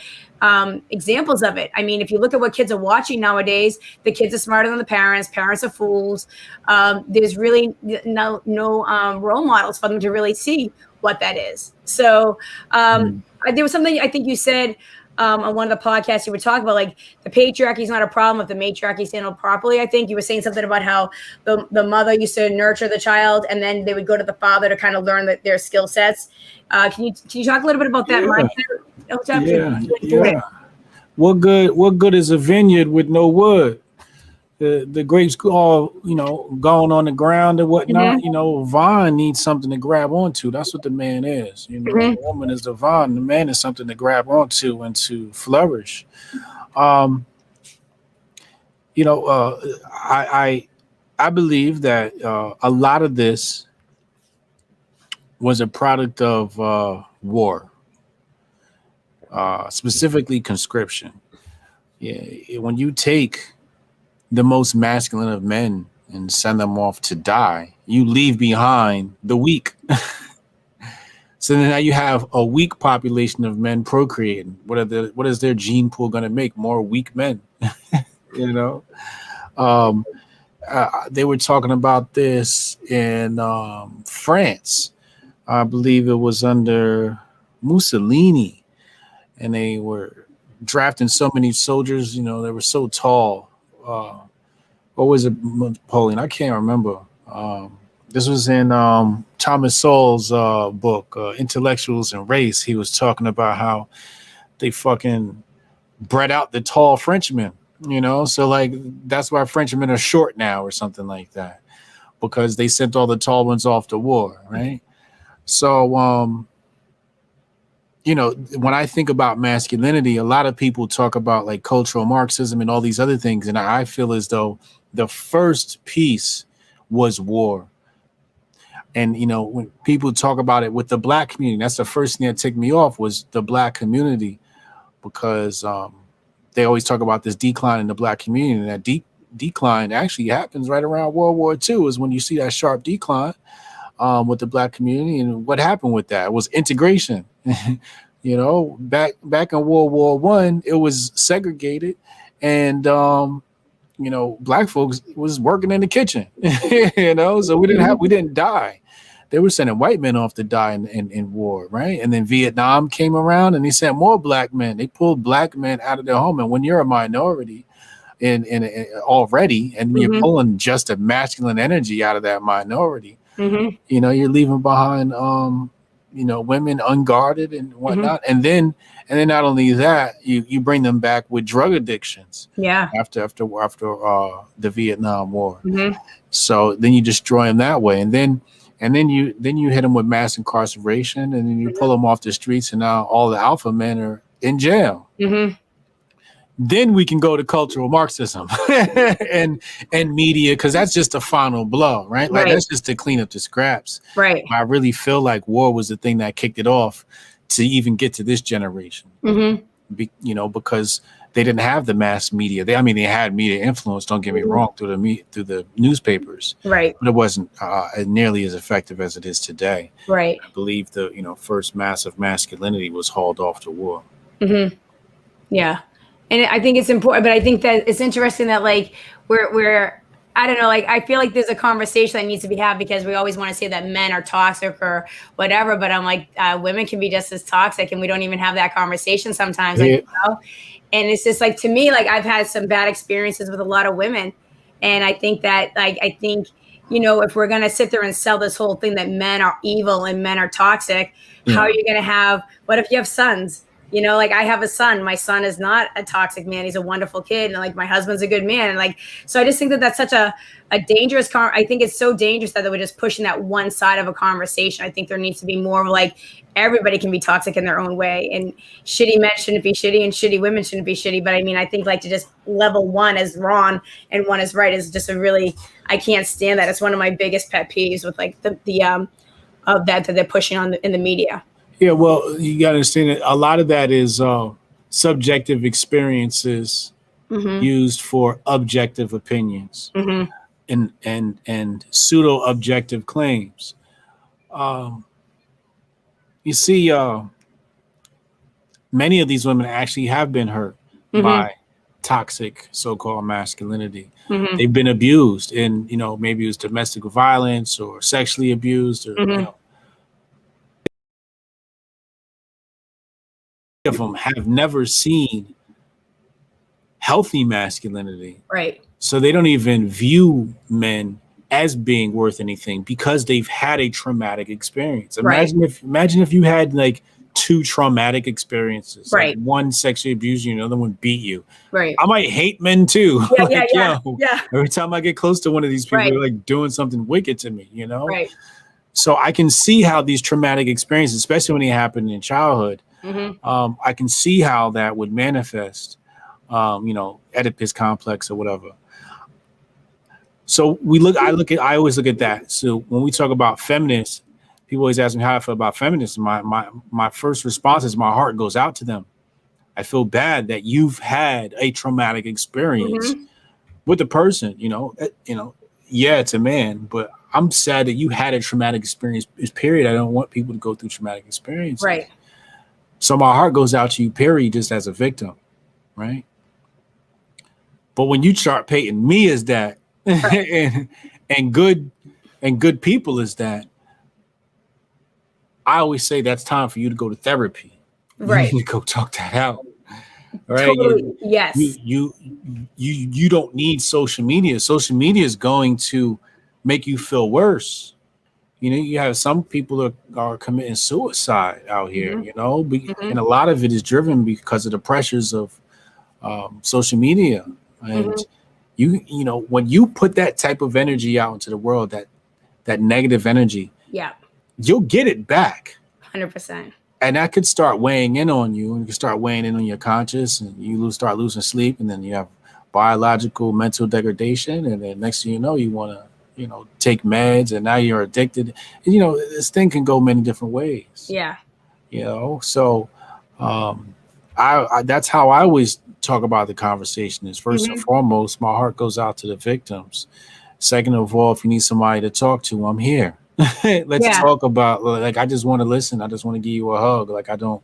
examples of it. I mean, if you look at what kids are watching nowadays, the kids are smarter than the parents. Parents are fools. There's really no role models for them to really see what that is. So there was something I think you said on one of the podcasts you were talking about, like the patriarchy is not a problem if the matriarchy is handled properly. I think you were saying something about how the mother used to nurture the child, and then they would go to the father to kind of learn their skill sets. Can you talk a little bit about that mindset? Yeah. What good is a vineyard with no wood? The grapes all, going on the ground and whatnot. Vine needs something to grab onto. That's what the man is. The woman is the vine. The man is something to grab onto and to flourish. I believe that a lot of this was a product of war, specifically conscription. Yeah, when you take the most masculine of men and send them off to die, you leave behind the weak. So now you have a weak population of men procreating. What is their gene pool going to make? More weak men. They were talking about this in France. I believe it was under Mussolini, and they were drafting so many soldiers. They were so tall. What was it, Napoleon? I can't remember. This was in Thomas Sowell's book, Intellectuals and Race. He was talking about how they fucking bred out the tall Frenchmen, So, like, that's why Frenchmen are short now or something like that, because they sent all the tall ones off to war, right? So, when I think about masculinity, a lot of people talk about like cultural Marxism and all these other things. And I feel as though the first piece was war. And, when people talk about it with the black community, that's the first thing that ticked me off was the black community, because they always talk about this decline in the black community. And that decline actually happens right around World War II is when you see that sharp decline with the black community. And what happened with that was integration. Back in World War I, it was segregated, and black folks was working in the kitchen. So we didn't die. They were sending white men off to die in war, right? And then Vietnam came around, and they sent more black men. They pulled black men out of their home, and when you're a minority, in already, and you're pulling just a masculine energy out of that minority, you're leaving behind women unguarded and whatnot. And then not only that, you bring them back with drug addictions. Yeah. After the Vietnam War. So then you destroy them that way. And then you hit them with mass incarceration, and then you pull them off the streets, and now all the alpha men are in jail. Then we can go to cultural Marxism and media, because that's just the final blow, right? Like that's just to clean up the scraps. Right. I really feel like war was the thing that kicked it off to even get to this generation. Because they didn't have the mass media. They had media influence. Don't get me wrong, through the newspapers. Right. But it wasn't nearly as effective as it is today. Right. I believe the first massive masculinity was hauled off to war. Yeah. And I think it's important, but I think that it's interesting that like we're I don't know, like I feel like there's a conversation that needs to be had, because we always want to say that men are toxic or whatever, but I'm like, women can be just as toxic, and we don't even have that conversation sometimes. Like, and it's just like, to me, like I've had some bad experiences with a lot of women, and I think that if we're gonna sit there and sell this whole thing that men are evil and men are toxic, how are you gonna what if you have sons? Like I have a son. My son is not a toxic man. He's a wonderful kid. And like my husband's a good man. And like, so I just think that that's such a dangerous, I think it's so dangerous that we're just pushing that one side of a conversation. I think there needs to be more of like, everybody can be toxic in their own way, and shitty men shouldn't be shitty, and shitty women shouldn't be shitty. But I think like to just level one as wrong and one is right is just I can't stand that. It's one of my biggest pet peeves with like of that they're pushing in the media. Yeah, well, you got to understand that a lot of that is subjective experiences used for objective opinions and pseudo objective claims. You see, many of these women actually have been hurt by toxic so-called masculinity. They've been abused, and maybe it was domestic violence or sexually abused, or of them have never seen healthy masculinity. Right. So they don't even view men as being worth anything because they've had a traumatic experience. Imagine if you had like 2 traumatic experiences, right? Like one sexually abused you, another one beat you. Right. I might hate men too. Yeah, Every time I get close to one of these people, right. they're like doing something wicked to me, Right. So I can see how these traumatic experiences, especially when they happen in childhood, I can see how that would manifest, Oedipus complex or whatever. So I always look at that. So when we talk about feminists, people always ask me how I feel about feminists. My first response is my heart goes out to them. I feel bad that you've had a traumatic experience with the person, yeah, it's a man, but I'm sad that you had a traumatic experience, period. I don't want people to go through traumatic experiences. Right. So my heart goes out to you, period, just as a victim, right? But when you start painting me as that, right. and good people as that, I always say that's time for you to go to therapy. Right. You need to go talk that out. Right. Totally. Yes. You don't need social media. Social media is going to make you feel worse. You have some people that are committing suicide out here, and a lot of it is driven because of the pressures of social media. And when you put that type of energy out into the world, that negative energy, you'll get it back. 100%. And that could start weighing in on you, and you can start weighing in on your conscious, and you start losing sleep, and then you have biological, mental degradation, and then next thing you know, you want to take meds, and now you're addicted. And, this thing can go many different ways. Yeah. So I that's how I always talk about the conversation is first and foremost, my heart goes out to the victims. Second of all, if you need somebody to talk to, I'm here. Let's talk about, like, I just want to listen. I just want to give you a hug. Like, I don't,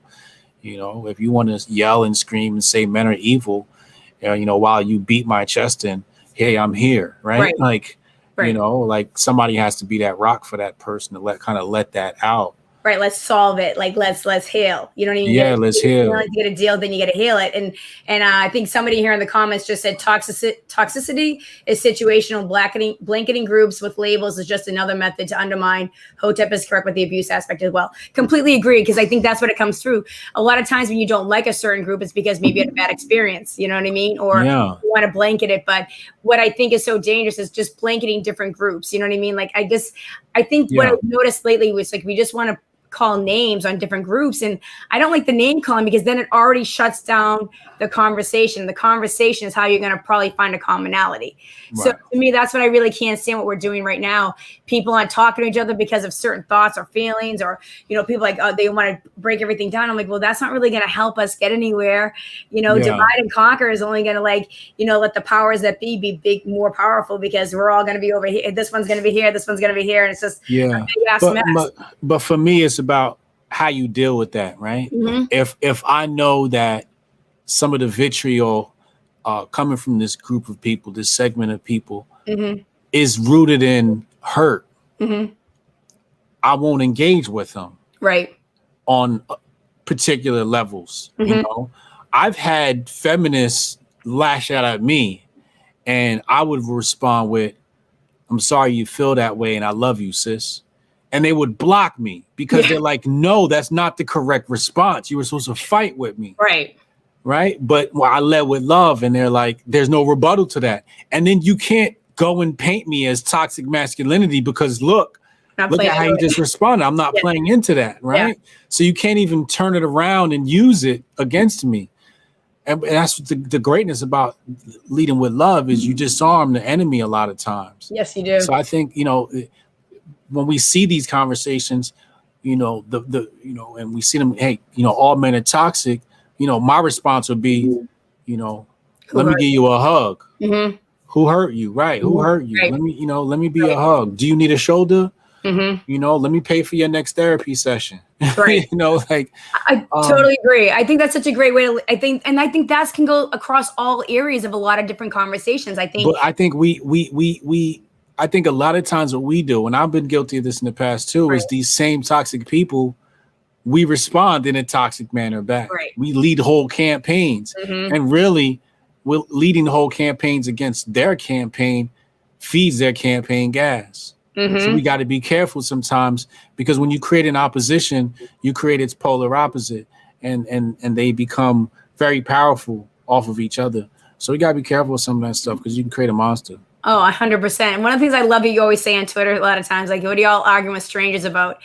if you want to yell and scream and say men are evil, while you beat my chest in, hey, I'm here. Right. Like, like somebody has to be that rock for that person to let that out. Right. Let's solve it. Like, let's heal. You know what I mean? Yeah. Let's heal. To get a deal, then you got to heal it. And I think somebody here in the comments just said toxicity is situational. Blanketing groups with labels is just another method to undermine. Hotep is correct with the abuse aspect as well. Completely agree, because I think that's what it comes through. A lot of times when you don't like a certain group, it's because maybe you had a bad experience. You know what I mean? Or you want to blanket it. But what I think is so dangerous is just blanketing different groups. You know what I mean? Like, I think what I've noticed lately was like we just want to call names on different groups, and I don't like the name calling because then it already shuts down the conversation. The conversation is how you're going to probably find a commonality. Right. So to me, that's what I really can't stand what we're doing right now. People aren't talking to each other because of certain thoughts or feelings, or people like, oh, they want to break everything down. I'm like, well, that's not really going to help us get anywhere. Divide and conquer is only going to let the powers that be big, more powerful, because we're all going to be over here. This one's going to be here. This one's going to be here. And it's just a big ass mess. But for me, it's about how you deal with that, right? If I know that some of the vitriol coming from this group of people, this segment of people, is rooted in hurt, I won't engage with them, right, on particular levels. I've had feminists lash out at me, and I would respond with, "I'm sorry you feel that way, and I love you, sis." And they would block me because they're like, no, that's not the correct response. You were supposed to fight with me. Right. But I led with love, and they're like, there's no rebuttal to that. And then you can't go and paint me as toxic masculinity because look at how you just responded. I'm not playing into that. Right. Yeah. So you can't even turn it around and use it against me. And that's the greatness about leading with love is you disarm the enemy a lot of times. Yes, you do. So I think, when we see these conversations, and we see them, hey, all men are toxic, my response would be, let me give you a hug. Who hurt you? Right. Who hurt you? Right. Let me be a hug. Do you need a shoulder? You know, let me pay for your next therapy session. Right. You know, like I totally agree. I think that's such a great way to. I think that can go across all areas of a lot of different conversations. I think. But I think I think a lot of times what we do, and I've been guilty of this in the past too, is these same toxic people. We respond in a toxic manner back. Right. We lead whole campaigns, and really, we're leading whole campaigns against their campaign feeds their campaign gas. So we got to be careful sometimes, because when you create an opposition, you create its polar opposite, and they become very powerful off of each other. So we got to be careful with some of that stuff, because you can create a monster. Oh, 100%. And one of the things I love you always say on Twitter a lot of times, like, what are y'all arguing with strangers about?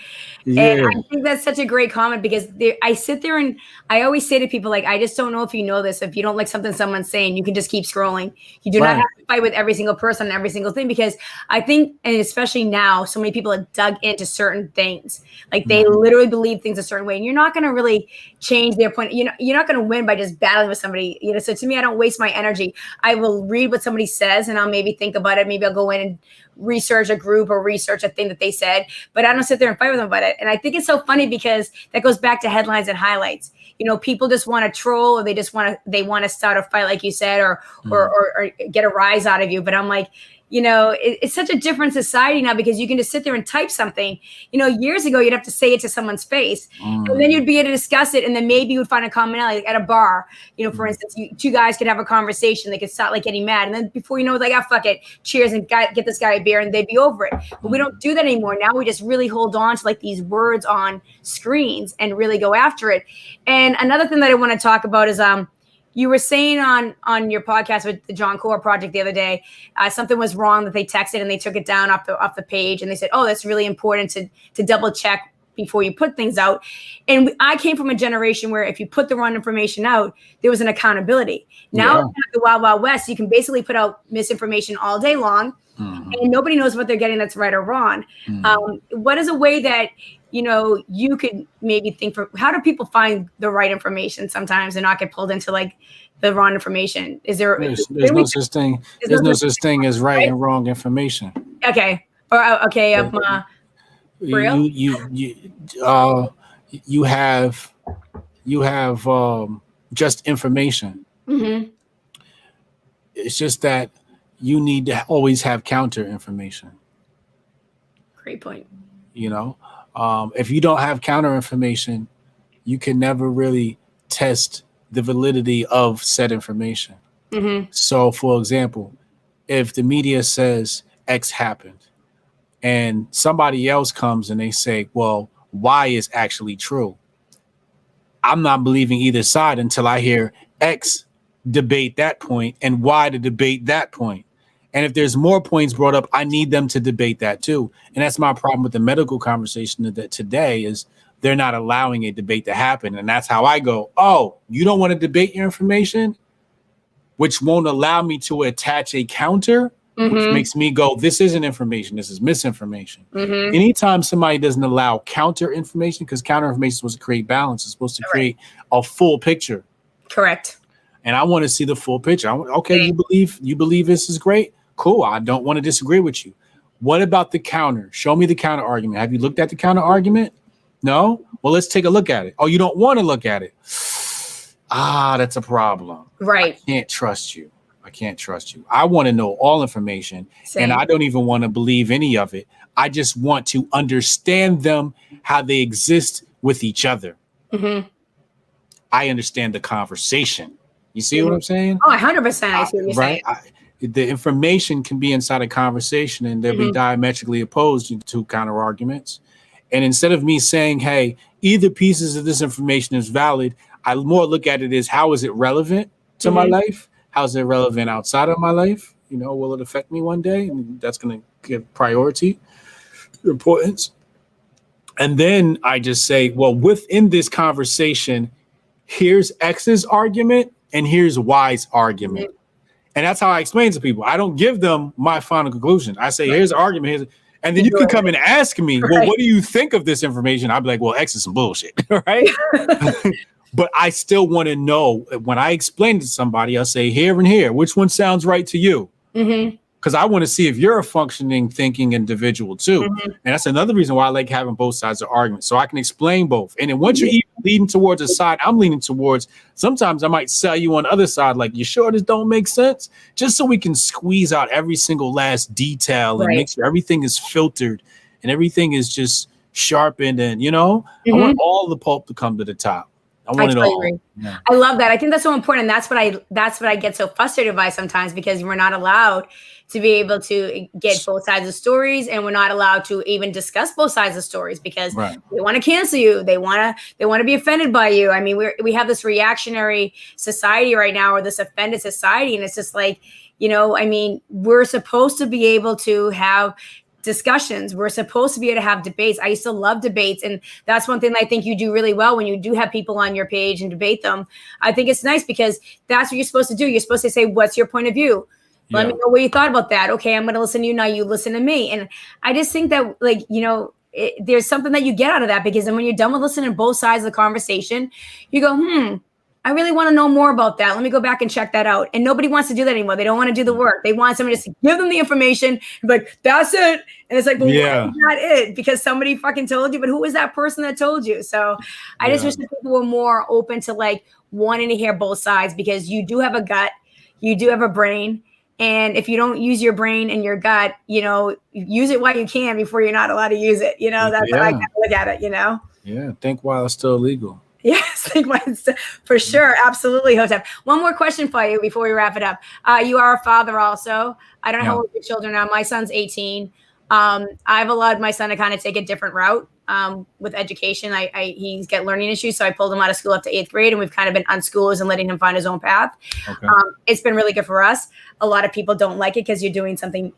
Yeah. And I think that's such a great comment, because I sit there and I always say to people, like, I just don't know if you know this. If you don't like something someone's saying, you can just keep scrolling. You do not have to fight with every single person and every single thing, because I think, and especially now, so many people have dug into certain things. Like, they literally believe things a certain way, and you're not going to really change their point. You're not going to win by just battling with somebody. You know, so to me, I don't waste my energy. I will read what somebody says, and I'll maybe think about it. Maybe I'll go in and research a group or research a thing that they said, but I don't sit there and fight with them about it. And I think it's so funny, because that goes back to headlines and highlights. You know, people just want to troll, or they want to start a fight, like you said, or get a rise out of you. But I'm like, you know, it's such a different society now, because you can just sit there and type something. You know, years ago, you'd have to say it to someone's face, and then you'd be able to discuss it, and then maybe you would find a commonality, like at a bar. You know, for instance, two guys could have a conversation, they could start like getting mad, and then before you know, it's like, ah, fuck it, cheers, and get this guy a beer, and they'd be over it. But we don't do that anymore. Now we just really hold on to like these words on screens and really go after it. And another thing that I want to talk about is you were saying on your podcast with the John Core Project the other day, something was wrong that they texted and they took it down off the page, and they said, oh, that's really important to double check before you put things out. And I came from a generation where if you put the wrong information out, there was an accountability. Now, the Wild Wild West, you can basically put out misinformation all day long, and nobody knows what they're getting that's right or wrong. What is a way that, you know, you could maybe think for, how do people find the right information sometimes and not get pulled into like the wrong information? Is there? There's no such thing. There's no such thing as right and wrong information. Okay. Or okay. Real? You have just information. It's just that you need to always have counter information. Great point. You know, if you don't have counter information, you can never really test the validity of said information. So, for example, if the media says X happened, and somebody else comes and they say, well, Y is actually true, I'm not believing either side until I hear X debate that point and Y to debate that point. And if there's more points brought up, I need them to debate that too. And that's my problem with the medical conversation that today is they're not allowing a debate to happen. And that's how I go, oh, you don't want to debate your information, which won't allow me to attach a counter, which makes me go, this isn't information, this is misinformation. Anytime somebody doesn't allow counter information, because counter information is supposed to create balance, it's supposed to create a full picture. Correct. And I want to see the full picture. Okay, you believe this is great? Cool. I don't want to disagree with you. What about the counter? Show me the counter argument. Have you looked at the counter argument? No? Well, let's take a look at it. Oh, you don't want to look at it. That's a problem. Right. I can't trust you. I want to know all information. Same. And I don't even want to believe any of it. I just want to understand them, how they exist with each other. I understand the conversation. You see what I'm saying? Oh, 100%. I see what you're saying. The information can be inside a conversation and they'll be diametrically opposed to counter arguments. And instead of me saying, hey, either pieces of this information is valid, I more look at it as, how is it relevant to my life? How is it relevant outside of my life? You know, will it affect me one day? And that's going to give priority, importance. And then I just say, well, within this conversation, here's X's argument and here's Y's argument. And that's how I explain to people. I don't give them my final conclusion. I say, here's the argument. And then you can come and ask me, well, what do you think of this information? I'll be like, well, X is some bullshit, right? But I still want to know, when I explain to somebody, I'll say, here and here, which one sounds right to you? because I want to see if you're a functioning, thinking individual too. And that's another reason why I like having both sides of the argument, so I can explain both. And then once you're even leading towards a side I'm leaning towards, sometimes I might sell you on the other side, like, you sure this don't make sense? Just so we can squeeze out every single last detail and make sure everything is filtered and everything is just sharpened. And, I want all the pulp to come to the top. I want it all. Yeah. I love that. I think that's so important. That's what I get so frustrated by sometimes, because we're not allowed to be able to get both sides of stories, and we're not allowed to even discuss both sides of stories because they want to cancel you. They want to be offended by you. I mean, we have this reactionary society right now, or this offended society, and it's just like, I mean, we're supposed to be able to have discussions. We're supposed to be able to have debates. I used to love debates. And that's one thing that I think you do really well when you do have people on your page and debate them. I think it's nice because that's what you're supposed to do. You're supposed to say, what's your point of view? Let me know what you thought about that. Okay, I'm going to listen to you. Now you listen to me. And I just think that, like, there's something that you get out of that, because then when you're done with listening to both sides of the conversation, you go, I really want to know more about that. Let me go back and check that out. And nobody wants to do that anymore. They don't want to do the work. They want somebody to give them the information and be like, that's it. And it's like, well, why is that it? Because somebody fucking told you, but who was that person that told you? So I just wish that people were more open to, like, wanting to hear both sides, because you do have a gut, you do have a brain. And if you don't use your brain and your gut, use it while you can before you're not allowed to use it. That's how I kind of look at it, Yeah, think while it's still legal. Yes, for sure. Absolutely, Hotep. One more question for you before we wrap it up. You are a father also. I don't know how old your children are. My son's 18. I've allowed my son to kind of take a different route with education. He's got learning issues, so I pulled him out of school up to 8th grade, and we've kind of been unschoolers and letting him find his own path. Okay. It's been really good for us. A lot of people don't like it because you're doing something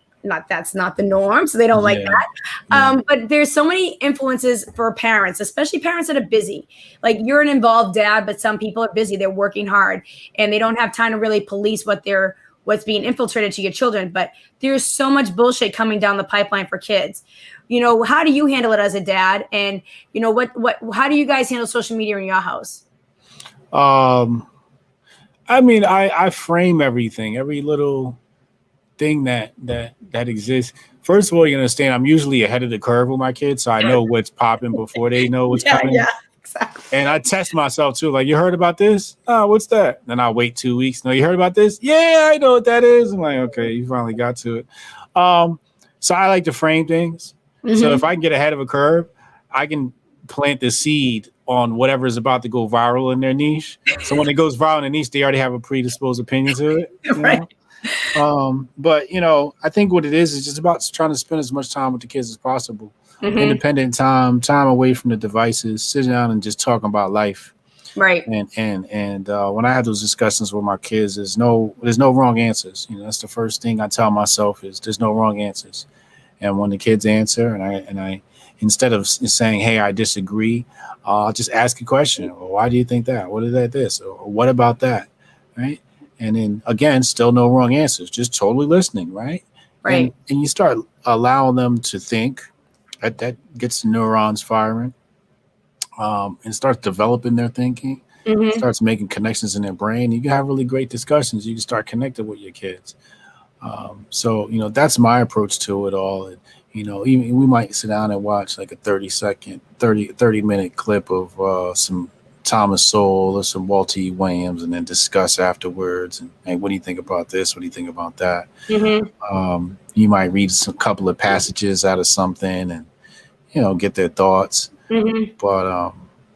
that's not the norm, so they don't like that. But there's so many influences for parents, especially parents that are busy. Like, you're an involved dad, but some people are busy. They're working hard, and they don't have time to really police what's being infiltrated to your children. But there's so much bullshit coming down the pipeline for kids. How do you handle it as a dad? And how do you guys handle social media in your house? I mean, I frame everything, every little thing that exists. First of all, you understand, I'm usually ahead of the curve with my kids, so I know what's popping before they know what's coming. Yeah, exactly. And I test myself too. Like, you heard about this? Oh, what's that? Then I'll wait 2 weeks. No, you heard about this? Yeah, I know what that is. I'm like, okay, you finally got to it. So I like to frame things. So if I can get ahead of a curve, I can plant the seed on whatever is about to go viral in their niche. So when it goes viral in the niche, they already have a predisposed opinion to it. Right. But I think what it is just about trying to spend as much time with the kids as possible. Independent time away from the devices, sitting down and just talking about life. Right. And when I have those discussions with my kids, there's no wrong answers. That's the first thing I tell myself is there's no wrong answers. And when the kids answer, and I instead of saying, hey, I disagree, I'll just ask a question. Well, why do you think that? What is that this? Or what about that? Right. And then again, still no wrong answers, just totally listening. Right. Right. And you start allowing them to think. That gets the neurons firing, and starts developing their thinking, starts making connections in their brain. You can have really great discussions. You can start connecting with your kids. So, that's my approach to it all. And, even we might sit down and watch like a 30-minute clip of some Thomas Sowell or some Walter E. Williams, and then discuss afterwards. And, hey, what do you think about this? What do you think about that? You might read a couple of passages out of something and, get their thoughts. But,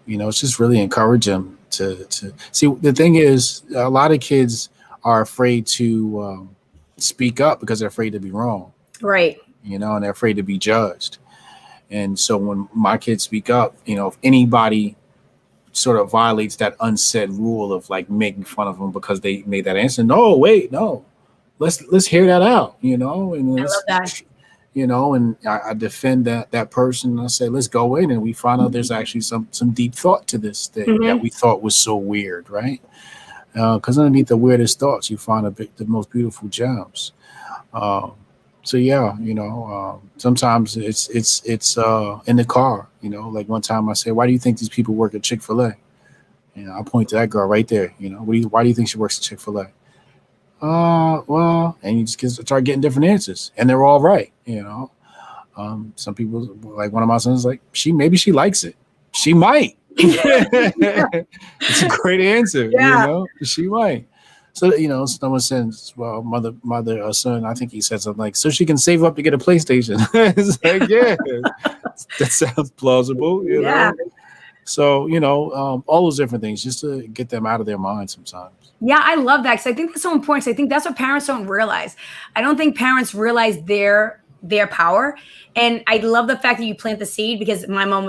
it's just really encourage them to see. The thing is, a lot of kids are afraid to speak up because they're afraid to be wrong. Right. And they're afraid to be judged. And so when my kids speak up, if anybody sort of violates that unsaid rule of like making fun of them because they made that answer, no, let's hear that out, and I love that. And I defend that person, and I say, let's go in, and we find out there's actually some deep thought to this thing that we thought was so weird, right? Because underneath the weirdest thoughts, you find the most beautiful gems. So yeah, sometimes it's in the car, like one time I say, why do you think these people work at Chick-fil-A? I point to that girl right there. Why do you think she works at Chick-fil-A? Well, and you just start getting different answers, and they're all right. Some people, like one of my sons, like maybe she likes it. She might. It's a great answer. Yeah. She might. So someone says, well, mother, son. I think he said something like, so she can save up to get a PlayStation. It's like, yeah, that sounds plausible. Yeah. So all those different things just to get them out of their mind sometimes. Yeah, I love that because I think that's so important. 'Cause I think that's what parents don't realize. I don't think parents realize their power. And I love the fact that you plant the seed because my mom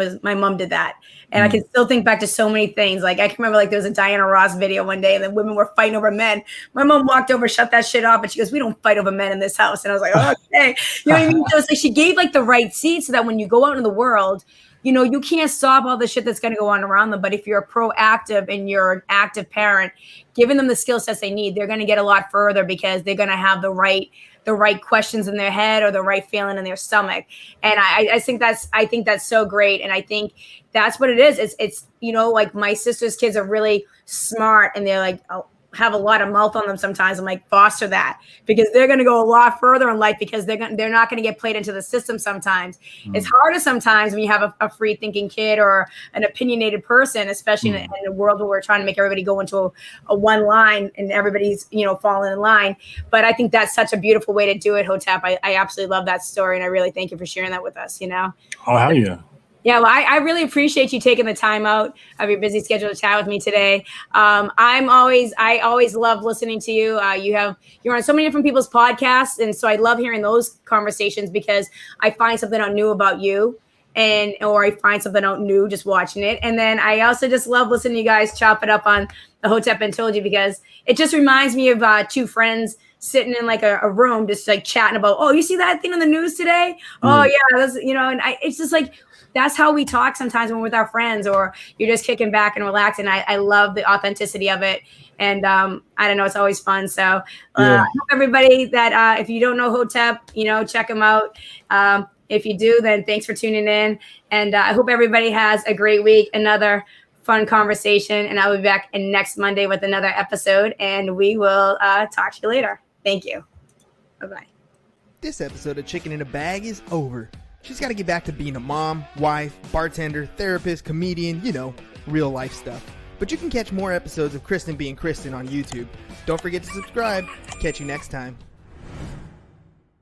did that. And I can still think back to so many things. Like I can remember there was a Diana Ross video one day and then women were fighting over men. My mom walked over, shut that shit off. And she goes, we don't fight over men in this house. And I was like, oh, okay. You know what I mean? So it's like she gave the right seed so that when you go out in the world, you can't stop all the shit that's going to go on around them. But if you're proactive and you're an active parent, giving them the skill sets they need, they're going to get a lot further because they're going to have the right questions in their head or the right feeling in their stomach. And I think that's so great. And I think that's what it is. It's like my sister's kids are really smart and they're like, have a lot of mouth on them sometimes. I'm like, foster that because they're going to go a lot further in life because they're not going to get played into the system sometimes. It's harder sometimes when you have a free thinking kid or an opinionated person, especially in a world where we're trying to make everybody go into a one line and everybody's, falling in line. But I think that's such a beautiful way to do it, Hotep. I absolutely love that story. And I really thank you for sharing that with us, Oh, hell yeah. Yeah, well, I really appreciate you taking the time out of your busy schedule to chat with me today. I always love listening to you. You're on so many different people's podcasts, and so I love hearing those conversations because I find something out new about you, or I find something out new just watching it. And then I also just love listening to you guys chop it up on the Hotep and Told You because it just reminds me of two friends sitting in like a room just like chatting about, oh, you see that thing on the news today? Oh yeah, that's and it's just like. That's how we talk sometimes when we're with our friends or you're just kicking back and relaxing. I love the authenticity of it. And I don't know, it's always fun. So I hope everybody that if you don't know Hotep, check him out. If you do, then thanks for tuning in. And I hope everybody has a great week, another fun conversation. And I'll be back next Monday with another episode. And we will talk to you later. Thank you. Bye-bye. This episode of Chicken in a Bag is over. She's got to get back to being a mom, wife, bartender, therapist, comedian, real life stuff. But you can catch more episodes of Kristin being Kristin on YouTube. Don't forget to subscribe. Catch you next time.